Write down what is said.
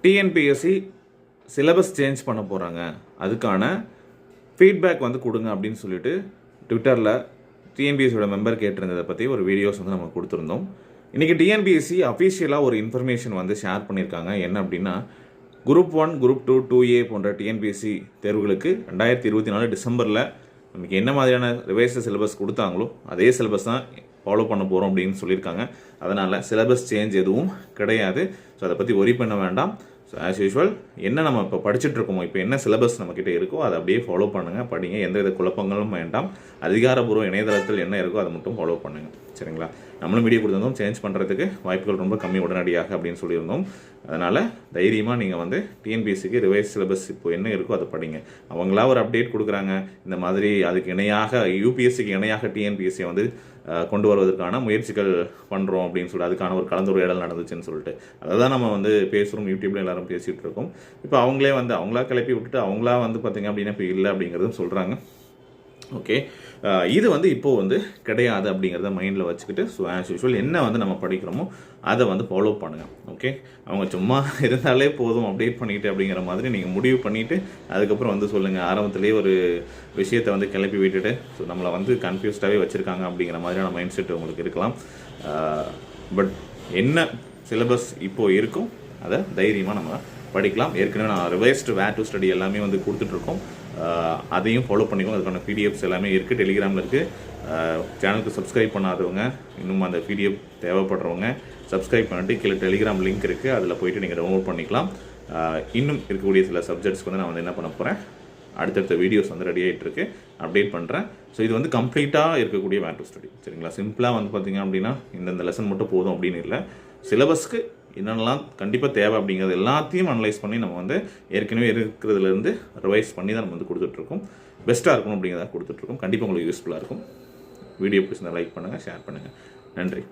TNPSC syllabus change பண்ண போகிறாங்க, அதுக்கான ஃபீட்பேக் வந்து கொடுங்க அப்படின்னு சொல்லிட்டு ட்விட்டரில் டிஎன்பிஎஸ்சியோட மெம்பர் கேட்டிருந்ததை பற்றி ஒரு வீடியோஸ் வந்து நம்ம கொடுத்துருந்தோம். இன்றைக்கி டிஎன்பிஎஸ்சி அஃபீஷியலாக ஒரு இன்ஃபர்மேஷன் வந்து ஷேர் பண்ணியிருக்காங்க. என்ன அப்படின்னா, குரூப் 1, குரூப் 2, 2A போன்ற டிஎன்பிஎஸ்சி தேர்வுகளுக்கு 2024 டிசம்பரில் நமக்கு என்ன மாதிரியான ரிவைஸ்டு சிலபஸ் கொடுத்தாங்களோ அதே சிலபஸ் தான் ஃபாலோ பண்ண போகிறோம் அப்படின்னு சொல்லியிருக்காங்க. அதனால் சிலபஸ் சேஞ்ச் எதுவும் கிடையாது. ஸோ அதை பற்றி ஒரி பண்ண வேண்டாம். ஸோ ஆஸ் யூஷுவல் என்ன நம்ம இப்போ படிச்சுட்ருக்கோமோ, இப்போ என்ன சிலபஸ் நம்மக்கிட்ட இருக்கோ அதை அப்படியே ஃபாலோ பண்ணுங்கள், படிங்க. எந்தவித குழப்பங்களும் வேண்டாம். அதிகாரப்பூர்வ இணையதளத்தில் என்ன இருக்கோ அதை மட்டும் ஃபாலோ பண்ணுங்கள், சரிங்களா? நம்மளும் வீடியோ கொடுத்துருந்தோம், சேஞ்ச் பண்ணுறதுக்கு வாய்ப்புகள் ரொம்ப கம்மி உடனடியாக அப்படின்னு சொல்லியிருந்தோம். அதனால் தைரியமாக நீங்கள் வந்து டிஎன்பிஎஸ்சிக்கு ரிவைஸ் சிலபஸ் இப்போ என்ன இருக்கோ அதை படிங்க. அவங்களா ஒரு அப்டேட் கொடுக்குறாங்க, இந்த மாதிரி அதுக்கு இணையாக யூபிஎஸ்சிக்கு இணையாக டிஎன்பிஎஸ்சியை வந்து கொண்டு வருவதற்கான முயற்சிகள் பண்ணுறோம் அப்படின்னு சொல்லிட்டு அதுக்கான ஒரு கலந்துரையாடல் நடந்துச்சுன்னு சொல்லிட்டு அதை தான் நம்ம வந்து பேசுகிறோம், யூடியூப்ல எல்லாரும் பேசிகிட்டு இருக்கோம். இப்போ அவங்களே வந்து அவங்களா கிளப்பி விட்டுட்டு அவங்களா வந்து பார்த்திங்க அப்படின்னா இப்போ இல்லை அப்படிங்கிறதும் சொல்கிறாங்க. ஓகே, இது வந்து இப்போது வந்து கிடையாது அப்படிங்கிறத மைண்டில் வச்சுக்கிட்டு ஸோ ஆஸ் யூஷுவல் என்ன வந்து நம்ம படிக்கிறோமோ அதை வந்து ஃபாலோ பண்ணுங்கள். ஓகே, அவங்க சும்மா இருந்தாலே போதும் அப்டேட் பண்ணிக்கிட்டு அப்படிங்கிற மாதிரி நீங்கள் முடிவு பண்ணிவிட்டு அதுக்கப்புறம் வந்து சொல்லுங்கள். ஆரம்பத்துலேயே ஒரு விஷயத்தை வந்து கிளப்பி விட்டுட்டு ஸோ நம்மளை வந்து கன்ஃபியூஸ்டாகவே வச்சுருக்காங்க அப்படிங்கிற மாதிரியான மைண்ட் செட் உங்களுக்கு இருக்கலாம். பட் என்ன சிலபஸ் இப்போது இருக்கும் அதை தைரியமாக நம்ம படிக்கலாம். ஏற்கனவே நான் ரிவைஸ்டு வேர் டு ஸ்டடி எல்லாமே வந்து கொடுத்துட்ருக்கோம், அதையும் ஃபாலோ பண்ணிக்கோங்க. அதுக்கான பிடிஎஃப்ஸ் எல்லாமே இருக்குது, டெலிகிராமில் இருக்குது. சேனலுக்கு சப்ஸ்கிரைப் பண்ணாதவங்க, இன்னும் அந்த பிடிஎஃப் தேவைப்படுறவங்க சப்ஸ்கிரைப் பண்ணிட்டு கீழே டெலிகிராம் லிங்க் இருக்குது, அதில் போய்ட்டு நீங்கள் டவுன்லோட் பண்ணிக்கலாம். இன்னும் இருக்கக்கூடிய சில சப்ஜெக்ட்ஸ்க்கு வந்து நான் வந்து என்ன பண்ண போகிறேன், அடுத்தடுத்த வீடியோஸ் வந்து ரெடி ஆகிட்டு இருக்கு, அப்டேட் பண்ணுறேன். ஸோ இது வந்து கம்ப்ளீட்டாக இருக்கக்கூடிய வேர் டு ஸ்டடி, சரிங்களா? சிம்பிளாக வந்து பார்த்திங்க அப்படின்னா இந்த லெசன் மட்டும் போதும் அப்படின்னு இல்லை, சிலபஸ்க்கு என்னென்னலாம் கண்டிப்பாக தேவை அப்படிங்கிறது எல்லாத்தையும் அனலைஸ் பண்ணி நம்ம வந்து ஏற்கனவே இருக்கிறதுலேருந்து ரிவைஸ் பண்ணி தான் நம்ம வந்து கொடுத்துட்ருக்கோம். பெஸ்ட்டாக இருக்கணும் அப்படிங்கிறத கொடுத்துட்ருக்கோம். கண்டிப்பாக உங்களுக்கு யூஸ்ஃபுல்லாக இருக்கும். வீடியோ பிடிச்சிருந்தா லைக் பண்ணுங்கள், ஷேர் பண்ணுங்கள். நன்றி.